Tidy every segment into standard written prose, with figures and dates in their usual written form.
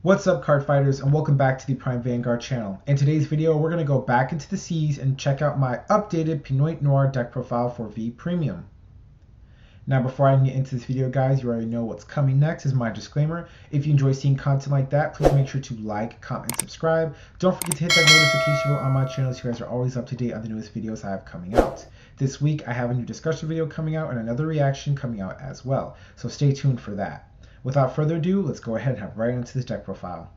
What's up, card fighters, and welcome back to the Prime Vanguard channel. In today's video, we're going to go back into the seas and check out my updated Pinot Noir deck profile for V Premium. Now, before I get into this video, guys, you already know what's coming next is my disclaimer. If you enjoy seeing content like that, please make sure to like, comment, and subscribe. Don't forget to hit that notification bell on my channel so you guys are always up to date on the newest videos I have coming out. This week, I have a new discussion video coming out and another reaction coming out as well, so stay tuned for that. Without further ado, let's go ahead and hop right into this deck profile.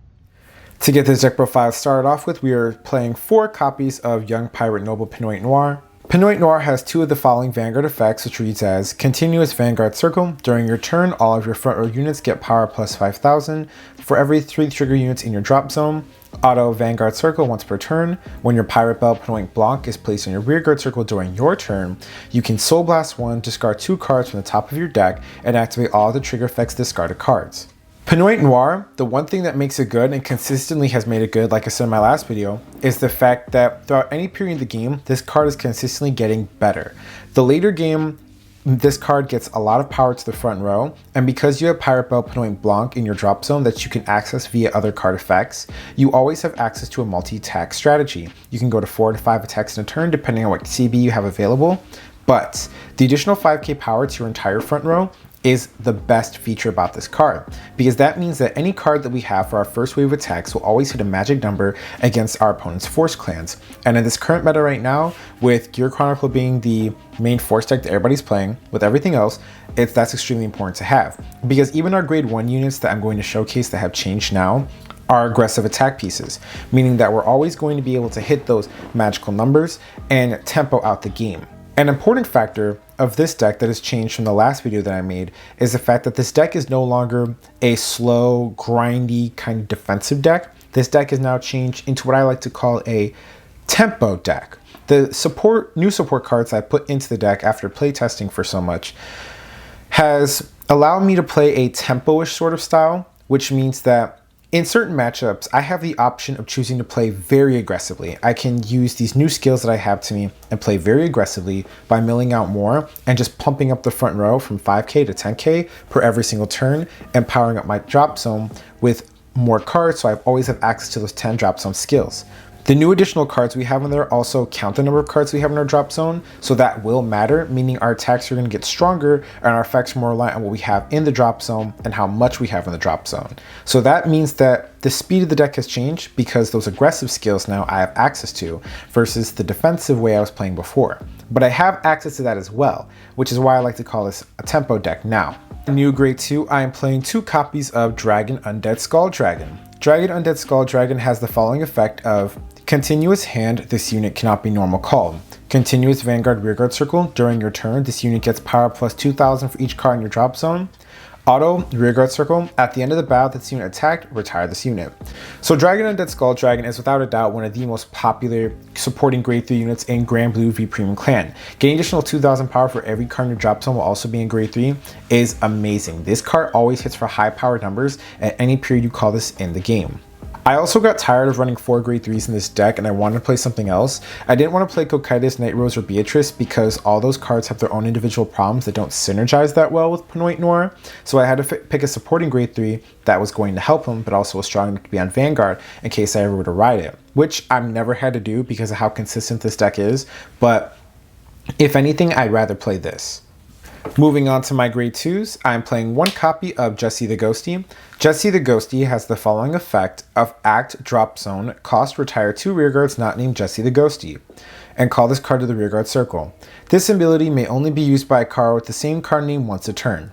To get this deck profile started off with, we are playing 4 copies of Young Pirate Noble Pinot Noir. Pinot Noir has 2 of the following Vanguard effects, which reads as Continuous Vanguard Circle. During your turn, all of your front row units get power plus 5,000 for every 3 trigger units in your drop zone. Auto Vanguard Circle once per turn. When your Pirate Belle Pinoy Blanc is placed on your rearguard circle during your turn, you can Soul Blast 1, discard 2 cards from the top of your deck, and activate all the trigger effects discarded cards. Pinot Noir, the one thing that makes it good and consistently has made it good, like I said in my last video, is the fact that throughout any period of the game, this card is consistently getting better. The later game, this card gets a lot of power to the front row, and because you have Pirate Belle Pinoy Blanc in your drop zone that you can access via other card effects, you always have access to a multi-attack strategy. You can go to 4 to 5 attacks in a turn depending on what CB you have available, but the additional 5k power to your entire front row is the best feature about this card, because that means that any card that we have for our first wave of attacks will always hit a magic number against our opponent's force clans. And in this current meta right now, with Gear Chronicle being the main force deck that everybody's playing, with everything else, that's extremely important to have, because even our grade 1 units that I'm going to showcase that have changed now are aggressive attack pieces, meaning that we're always going to be able to hit those magical numbers and tempo out the game. An important factor of this deck that has changed from the last video that I made is the fact that this deck is no longer a slow, grindy kind of defensive deck. This deck is now changed into what I like to call a tempo deck. The new support cards I put into the deck after playtesting for so much has allowed me to play a tempo-ish sort of style, which means that in certain matchups, I have the option of choosing to play very aggressively. I can use these new skills that I have to me and play very aggressively by milling out more and just pumping up the front row from 5k to 10k per every single turn and powering up my drop zone with more cards, so I always have access to those 10 drop zone skills. The new additional cards we have in there also count the number of cards we have in our drop zone, so that will matter, meaning our attacks are going to get stronger and our effects are more reliant on what we have in the drop zone and how much we have in the drop zone. So that means that the speed of the deck has changed because those aggressive skills now I have access to versus the defensive way I was playing before. But I have access to that as well, which is why I like to call this a tempo deck now. New grade 2, I am playing 2 copies of Dragon Undead Skull Dragon. Dragon Undead Skull Dragon has the following effect of Continuous Hand, this unit cannot be normal called. Continuous Vanguard Rearguard Circle, during your turn, this unit gets power plus 2,000 for each card in your drop zone. Auto Rearguard Circle, at the end of the battle that this unit attacked, retire this unit. So Dragon Undead Skull Dragon is without a doubt one of the most popular supporting grade 3 units in granblue V Premium Clan. Getting additional 2,000 power for every card in your drop zone will also be in grade 3 is amazing. This card always hits for high power numbers at any period you call this in the game. I also got tired of running 4 grade 3s in this deck and I wanted to play something else. I didn't want to play Cocytus, Night Rose, or Beatrice because all those cards have their own individual problems that don't synergize that well with Pinot Noir. So I had to pick a supporting grade 3 that was going to help him, but also was strong enough to be on Vanguard in case I ever were to ride it, which I've never had to do because of how consistent this deck is. But if anything, I'd rather play this. Moving on to my grade 2s, I'm playing 1 copy of Jessie The Ghostie. Jessie The Ghostie has the following effect of Act Drop Zone, cost retire 2 rearguards not named Jessie The Ghostie, and call this card to the rearguard circle. This ability may only be used by a card with the same card name once a turn.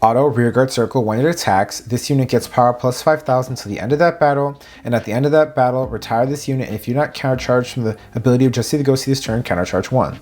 Auto Rearguard Circle, when it attacks, this unit gets power plus 5,000 to the end of that battle, and at the end of that battle, retire this unit, and if you're not countercharged from the ability of Jessie The Ghostie this turn, countercharge 1.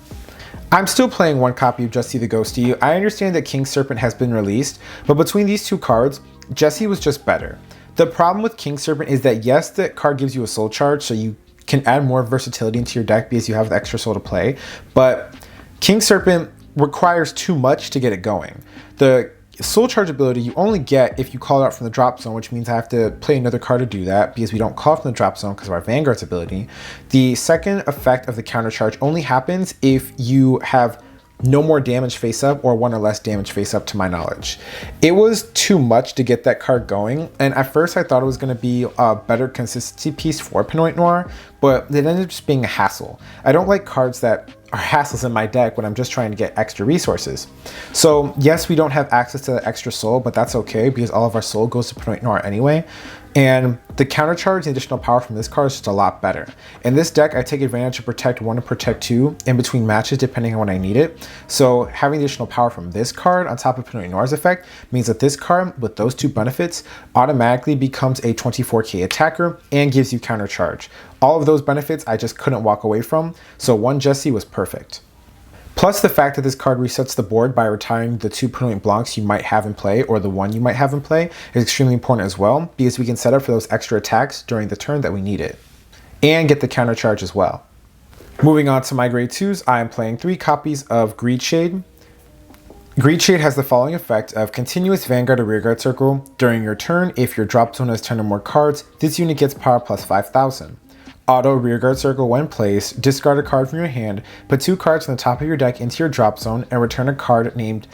I'm still playing 1 copy of Jessie The Ghostie. I understand that King Serpent has been released, but between these 2 cards, Jessie was just better. The problem with King Serpent is that yes, that card gives you a soul charge, so you can add more versatility into your deck because you have the extra soul to play, but King Serpent requires too much to get it going. The soul charge ability you only get if you call it out from the drop zone, which means I have to play another card to do that because we don't call it from the drop zone because of our Vanguard's ability. The second effect of the counter charge only happens if you have no more damage face up or 1 or less damage face up to my knowledge. It was too much to get that card going, and at first I thought it was going to be a better consistency piece for Pinot Noir, but it ended up just being a hassle. I don't like cards that are hassles in my deck when I'm just trying to get extra resources. So yes, we don't have access to the extra soul, but that's okay because all of our soul goes to Pinot Noir anyway. And the countercharge and additional power from this card is just a lot better. In this deck, I take advantage of Protect 1 and Protect 2 in between matches depending on when I need it. So having additional power from this card on top of Pinot Noir's effect means that this card with those two benefits automatically becomes a 24k attacker and gives you countercharge. All of those benefits I just couldn't walk away from, so one Jessie was perfect. Plus the fact that this card resets the board by retiring the 2 Pinoy Blancs you might have in play or the 1 you might have in play is extremely important as well because we can set up for those extra attacks during the turn that we need it. And get the counter charge as well. Moving on to my grade 2s, I am playing 3 copies of Greed Shade. Greed Shade has the following effect of continuous Vanguard or Rearguard Circle. During your turn, if your drop zone has 10 or more cards, this unit gets power plus 5,000. Auto Rearguard Circle when placed, discard a card from your hand, put 2 cards from the top of your deck into your drop zone, and return a card named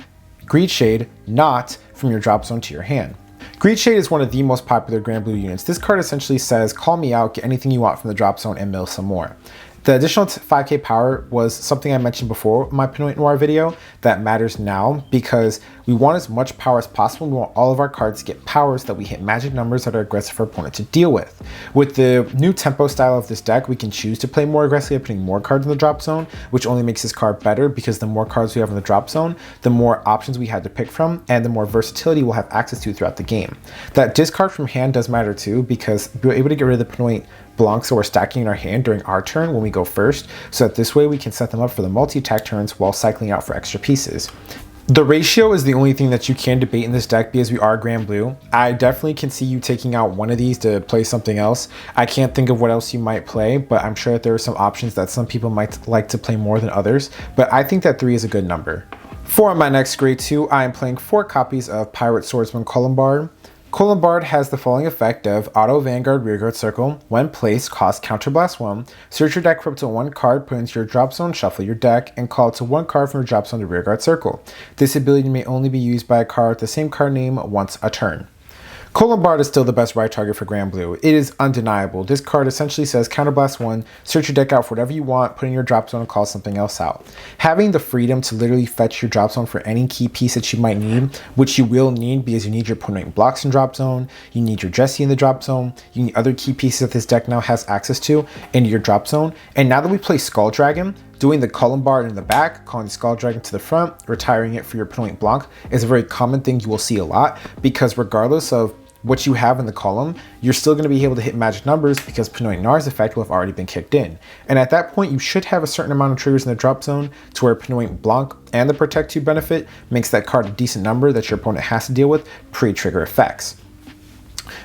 Greed Shade not from your drop zone to your hand. Greed Shade is one of the most popular granblue units. This card essentially says, call me out, get anything you want from the drop zone, and mill some more. The additional 5k power was something I mentioned before in my Pinot Noir video that matters now because we want as much power as possible. We want all of our cards to get powers that we hit magic numbers that are aggressive for opponent to deal with. With the new tempo style of this deck, we can choose to play more aggressively by putting more cards in the drop zone, which only makes this card better because the more cards we have in the drop zone, the more options we had to pick from and the more versatility we'll have access to throughout the game. That discard from hand does matter too because we're able to get rid of the Pinoy Blancs that we're stacking in our hand during our turn when we go first, so that this way we can set them up for the multi-attack turns while cycling out for extra pieces. The ratio is the only thing that you can debate in this deck because we are granblue. I definitely can see you taking out one of these to play something else. I can't think of what else you might play, but I'm sure that there are some options that some people might like to play more than others, but I think that 3 is a good number. For my next grade 2, I am playing 4 copies of Pirate Swordsman Colombard. Colombard has the following effect of Auto Vanguard Rearguard Circle. When placed, cost Counterblast 1. Search your deck for up to 1 card, put into your drop zone, shuffle your deck, and call it to 1 card from your drop zone to Rearguard Circle. This ability may only be used by a card with the same card name once a turn. Colombard is still the best right target for granblue. It is undeniable. This card essentially says Counterblast 1, search your deck out for whatever you want, put in your drop zone and call something else out. Having the freedom to literally fetch your drop zone for any key piece that you might need, which you will need because you need your Pinoy blocks in drop zone, you need your Jessie in the drop zone, you need other key pieces that this deck now has access to in your drop zone. And now that we play Skull Dragon, doing the Colombard in the back, calling the Skull Dragon to the front, retiring it for your Pinoy Blanc is a very common thing you will see a lot because regardless of what you have in the column, you're still going to be able to hit magic numbers because Pinot Noir's effect will have already been kicked in. And at that point, you should have a certain amount of triggers in the drop zone to where Pinot Blanc and the Protect 2 benefit makes that card a decent number that your opponent has to deal with pre-trigger effects.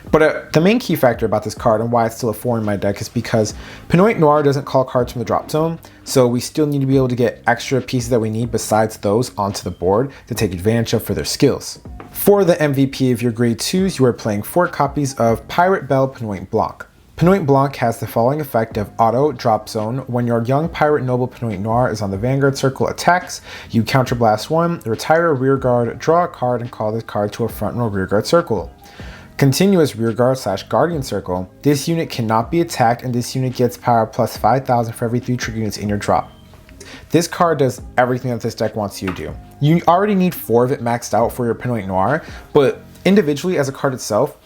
But the main key factor about this card and why it's still a 4 in my deck is because Pinot Noir doesn't call cards from the drop zone, so we still need to be able to get extra pieces that we need besides those onto the board to take advantage of for their skills. For the MVP of your grade 2s, you are playing 4 copies of Pirate Belle Pinot Blanc. Pinot Blanc has the following effect of Auto Drop Zone. When your young Pirate Noble Pinot Noir is on the Vanguard Circle attacks, you Counterblast 1, retire a Rearguard, draw a card, and call this card to a front row Rearguard Circle. Continuous Rearguard / Guardian Circle. This unit cannot be attacked and this unit gets power plus 5,000 for every 3 trigger units in your drop. This card does everything that this deck wants you to do. You already need 4 of it maxed out for your Pinot Noir, but individually as a card itself,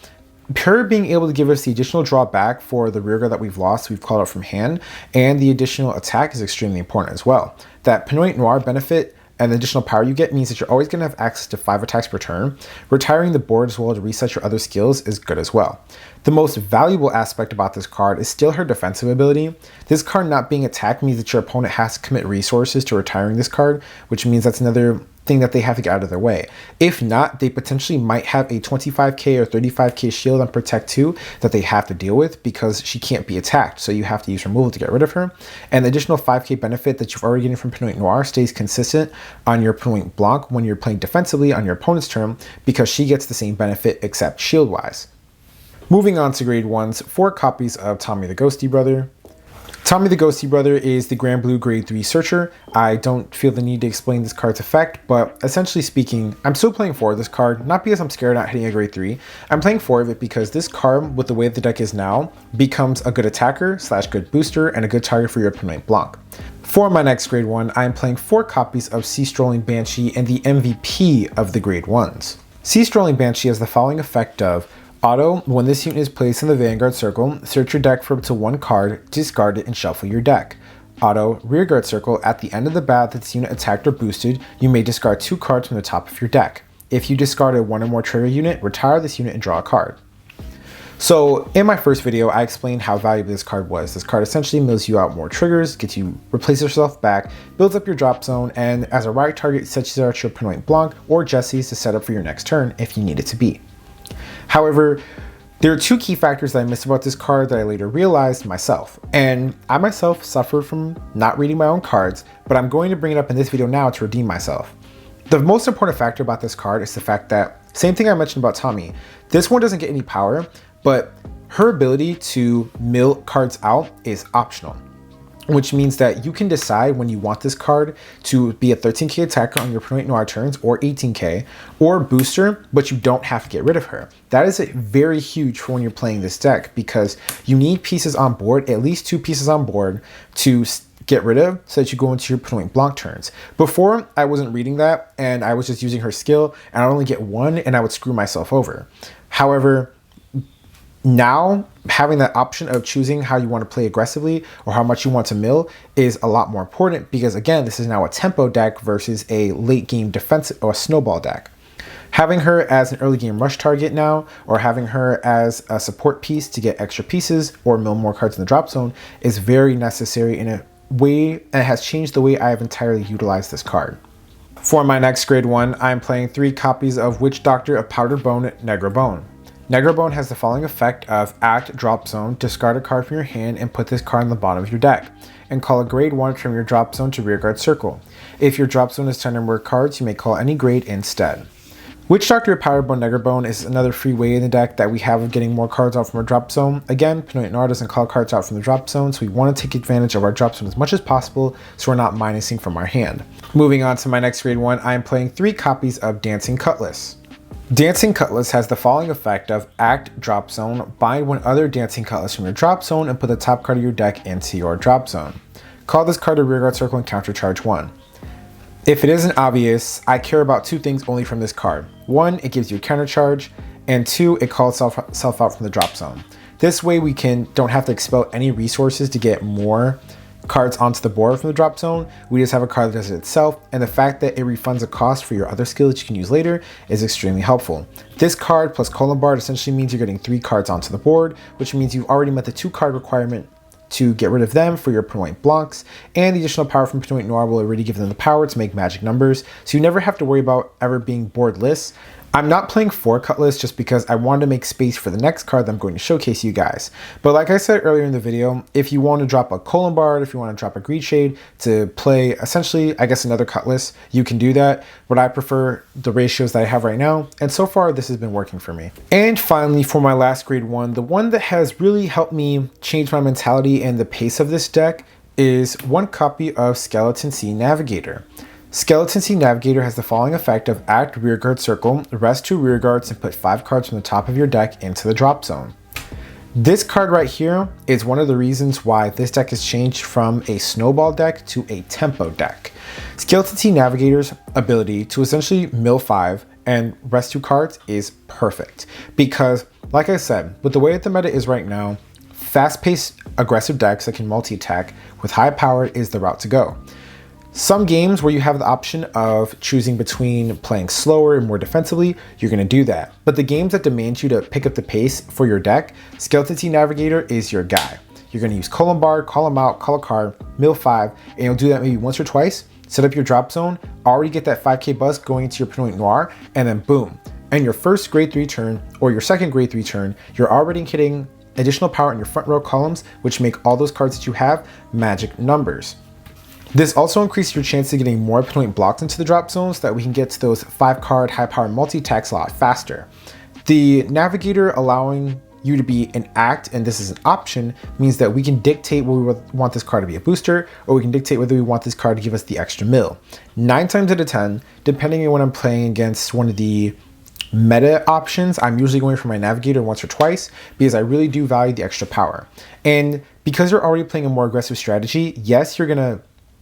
pure being able to give us the additional drawback for the rearguard that we've lost, we've called out from hand, and the additional attack is extremely important as well. That Pinot Noir benefit and the additional power you get means that you're always going to have access to 5 attacks per turn. Retiring the board as well to reset your other skills is good as well. The most valuable aspect about this card is still her defensive ability. This card not being attacked means that your opponent has to commit resources to retiring this card, which means that's another thing that they have to get out of their way. If not, they potentially might have a 25k or 35k shield on Protect 2 that they have to deal with because she can't be attacked, so you have to use removal to get rid of her. And the additional 5k benefit that you've already getting from Pinot Noir stays consistent on your Pinot Blanc when you're playing defensively on your opponent's turn because she gets the same benefit except shield wise. Moving on to grade 1s, 4 copies of Tommy the Ghostie Brother. Tommy the Ghostie brother is the granblue grade 3 searcher. I don't feel the need to explain this card's effect, but essentially speaking, I'm still playing 4 of this card, not because I'm scared not hitting a grade 3. I'm playing 4 of it because this card, with the way the deck is now, becomes a good attacker / good booster and a good target for your Pinoy Blanc. For my next grade 1, I am playing 4 copies of Sea Strolling Banshee and the MVP of the grade 1s. Sea Strolling Banshee has the following effect of: auto, when this unit is placed in the Vanguard circle, search your deck for up to 1 card, discard it, and shuffle your deck. Auto, rearguard circle, at the end of the battle that this unit attacked or boosted, you may discard 2 cards from the top of your deck. If you discarded 1 or more trigger unit, retire this unit and draw a card. So in my first video, I explained how valuable this card was. This card essentially mills you out more triggers, gets you replace yourself back, builds up your drop zone, and as a right target, sets you out your Pinoy Blanc or Jessie's to set up for your next turn if you need it to be. However, there are 2 key factors that I missed about this card that I later realized myself, and I myself suffer from not reading my own cards, but I'm going to bring it up in this video now to redeem myself. The most important factor about this card is the fact that, same thing I mentioned about Tommy, this one doesn't get any power, but her ability to mill cards out is optional, which means that you can decide when you want this card to be a 13k attacker on your Pinot Noir turns or 18k or booster, but you don't have to get rid of her. That is very huge for when you're playing this deck because you need pieces on board, at least 2 pieces on board to get rid of so that you go into your Pinoy Blanc turns. Before, I wasn't reading that and I was just using her skill and I'd only get 1 and I would screw myself over. However, now, having that option of choosing how you want to play aggressively or how much you want to mill is a lot more important because, again, this is now a tempo deck versus a late game defensive or a snowball deck. Having her as an early game rush target now, or having her as a support piece to get extra pieces or mill more cards in the drop zone is very necessary in a way, and it has changed the way I have entirely utilized this card. For my next grade 1, I am playing 3 copies of Witch Doctor of Powdered Bone, Negrobone. Negrobone has the following effect of act drop zone, discard a card from your hand and put this card on the bottom of your deck, and call a grade 1 from your drop zone to rearguard circle. If your drop zone is 10 or more cards, you may call any grade instead. Witch Doctor of Powdered Bone Negrobone is another free way in the deck that we have of getting more cards out from our drop zone. Again, Pinot Noir doesn't call cards out from the drop zone, so we want to take advantage of our drop zone as much as possible so we're not minusing from our hand. Moving on to my next grade 1, I am playing 3 copies of Dancing Cutlass. Dancing Cutlass has the following effect of act drop zone, bind 1 other Dancing Cutlass from your drop zone and put the top card of your deck into your drop zone. Call this card a rearguard circle and countercharge 1. If it isn't obvious, I care about 2 things only from this card. 1, it gives you a countercharge, and 2, it calls itself out from the drop zone. This way we don't have to expel any resources to get more cards onto the board from the drop zone. We just have a card that does it itself, and the fact that it refunds a cost for your other skill that you can use later is extremely helpful. This card plus Colombard essentially means you're getting 3 cards onto the board, which means you've already met the 2 card requirement to get rid of them for your Pinoy Blancs, and the additional power from Pinot Noir will already give them the power to make magic numbers, so you never have to worry about ever being boardless. I'm not playing 4 Cutlass just because I wanted to make space for the next card that I'm going to showcase you guys. But like I said earlier in the video, if you want to drop a Colombard, if you want to drop a Grenache to play essentially, I guess, another Cutlass, you can do that. But I prefer the ratios that I have right now, and so far this has been working for me. And finally, for my last grade 1, the one that has really helped me change my mentality and the pace of this deck is 1 copy of Skeleton Sea Navigator. Skeleton Sea Navigator has the following effect of act rearguard circle, rest 2 rearguards, and put 5 cards from the top of your deck into the drop zone. This card right here is one of the reasons why this deck has changed from a snowball deck to a tempo deck. Skeleton Sea Navigator's ability to essentially mill 5 and rest 2 cards is perfect because, like I said, with the way that the meta is right now, fast-paced aggressive decks that can multi-attack with high power is the route to go. Some games where you have the option of choosing between playing slower and more defensively, you're going to do that. But the games that demand you to pick up the pace for your deck, Skeleton Sea Navigator is your guy. You're going to use Colombard, call him out, call a card, mill 5, and you'll do that maybe once or twice, set up your drop zone, already get that 5k bust going into your Pinot Noir, and then boom. And your first grade 3 turn, or your second grade 3 turn, you're already hitting additional power in your front row columns, which make all those cards that you have magic numbers. This also increases your chance of getting more Pinoy blocks into the drop zone so that we can get to those 5 card high power multi-attacks a lot faster. The Navigator allowing you to be an act, and this is an option, means that we can dictate whether we want this card to be a booster, or we can dictate whether we want this card to give us the extra mill. 9 times out of 10, depending on when I'm playing against one of the meta options, I'm usually going for my Navigator once or twice because I really do value the extra power. And because you're already playing a more aggressive strategy, yes,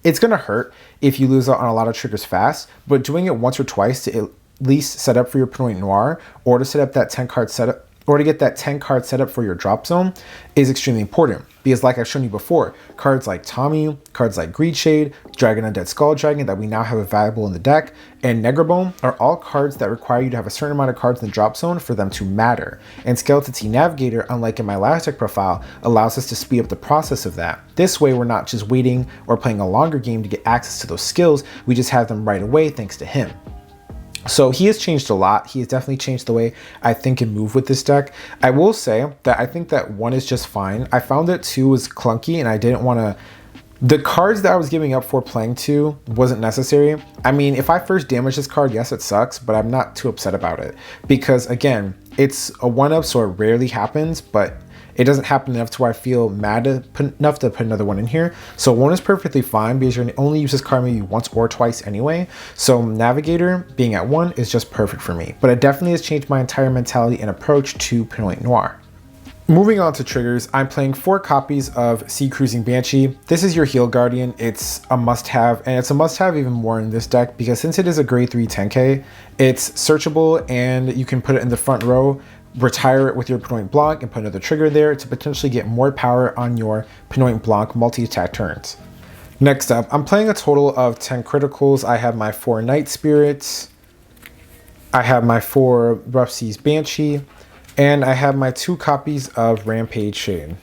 it's gonna hurt if you lose out on a lot of triggers fast, but doing it once or twice to at least set up for your Pinot Noir, or to set up that 10 card setup, or to get that 10 card setup for your drop zone, is extremely important. Because like I've shown you before, cards like Tommy, cards like Greedshade, Dragon Undead Skull Dragon that we now have available in the deck, and Negrobone are all cards that require you to have a certain amount of cards in the drop zone for them to matter. And Skeleton Sea Navigator, unlike in my last deck profile, allows us to speed up the process of that. This way we're not just waiting or playing a longer game to get access to those skills, we just have them right away thanks to him. So he has changed a lot. He has definitely changed the way I think and move with this deck. I will say that I think that 1 is just fine. I found that 2 was clunky, and I didn't want to... The cards that I was giving up for playing 2 wasn't necessary. I mean, if I first damage this card, yes, it sucks, but I'm not too upset about it. Because, again, it's a 1-up, so it rarely happens, but it doesn't happen enough to where I feel mad enough to put another 1 in here. So 1 is perfectly fine because you're going to only use this card maybe once or twice anyway. So Navigator being at 1 is just perfect for me. But it definitely has changed my entire mentality and approach to Pinot Noir. Moving on to triggers, I'm playing 4 copies of Strolling Banshee. This is your Heal Guardian. It's a must-have, and it's a must-have even more in this deck because since it is a grade 3 10k, it's searchable and you can put it in the front row, retire it with your Pinot Blanc and put another trigger there to potentially get more power on your Pinot Blanc multi-attack turns. Next up, I'm playing a total of 10 criticals. I have my 4 Night Spirits, I have my 4 Rough Seas Banshee, and I have my 2 copies of Rampage Shade.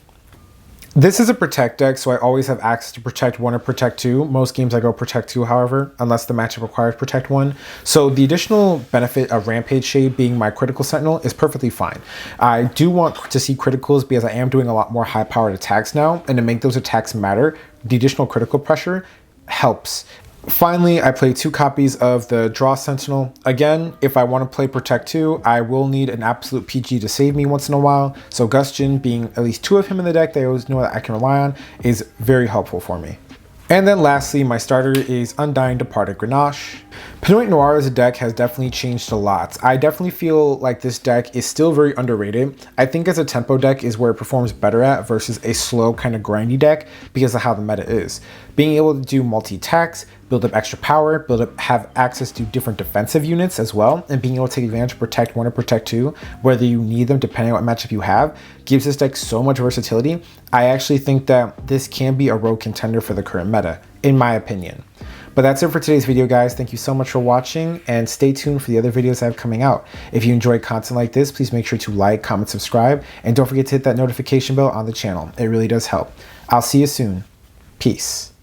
This is a protect deck, so I always have access to protect 1 or protect 2. Most games I go protect 2, however, unless the matchup requires protect 1. So the additional benefit of Rampage Shade being my critical Sentinel is perfectly fine. I do want to see criticals because I am doing a lot more high-powered attacks now, and to make those attacks matter, the additional critical pressure helps. Finally, I play 2 copies of the Draw Sentinel. Again, if I want to play Protect 2, I will need an absolute PG to save me once in a while. So Gustion, being at least 2 of him in the deck that I always know that I can rely on, is very helpful for me. And then lastly, my starter is Undying Departed Grenache. Pinot Noir as a deck has definitely changed a lot. I definitely feel like this deck is still very underrated. I think as a tempo deck is where it performs better at versus a slow kind of grindy deck because of how the meta is. Being able to do multi-attacks, build up extra power, have access to different defensive units as well, and being able to take advantage of Protect 1 or Protect 2, whether you need them depending on what matchup you have, gives this deck so much versatility. I actually think that this can be a rogue contender for the current meta, in my opinion. But that's it for today's video, guys. Thank you so much for watching, and stay tuned for the other videos I have coming out. If you enjoy content like this, please make sure to like, comment, subscribe, and don't forget to hit that notification bell on the channel. It really does help. I'll see you soon. Peace.